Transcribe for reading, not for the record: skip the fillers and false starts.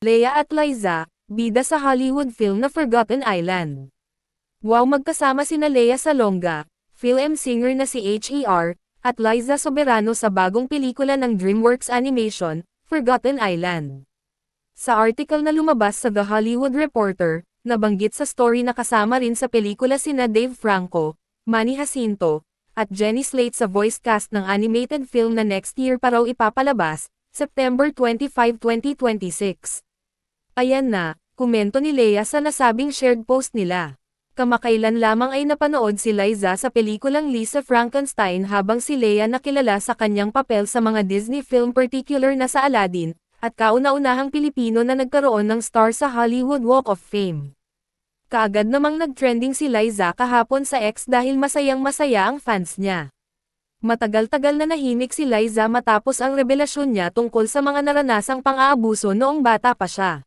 Lea at Liza, bida sa Hollywood film na Forgotten Island. Wow, magkasama sina Lea Salonga, film singer na si Her, at Liza Soberano sa bagong pelikula ng DreamWorks Animation, Forgotten Island. Sa article na lumabas sa The Hollywood Reporter, nabanggit sa story na kasama rin sa pelikula sina Dave Franco, Manny Jacinto, at Jenny Slate sa voice cast ng animated film na next year pa raw ipapalabas, September 25, 2026. Ayan na, komento ni Lea sa nasabing shared post nila. Kamakailan lamang ay napanood si Liza sa pelikulang Lisa Frankenstein habang si Lea nakilala sa kanyang papel sa mga Disney film particular na sa Aladdin, at kauna-unahang Pilipino na nagkaroon ng star sa Hollywood Walk of Fame. Kaagad namang nag-trending si Liza kahapon sa X dahil masayang-masaya ang fans niya. Matagal-tagal na nahimik si Liza matapos ang revelasyon niya tungkol sa mga naranasang pang-aabuso noong bata pa siya.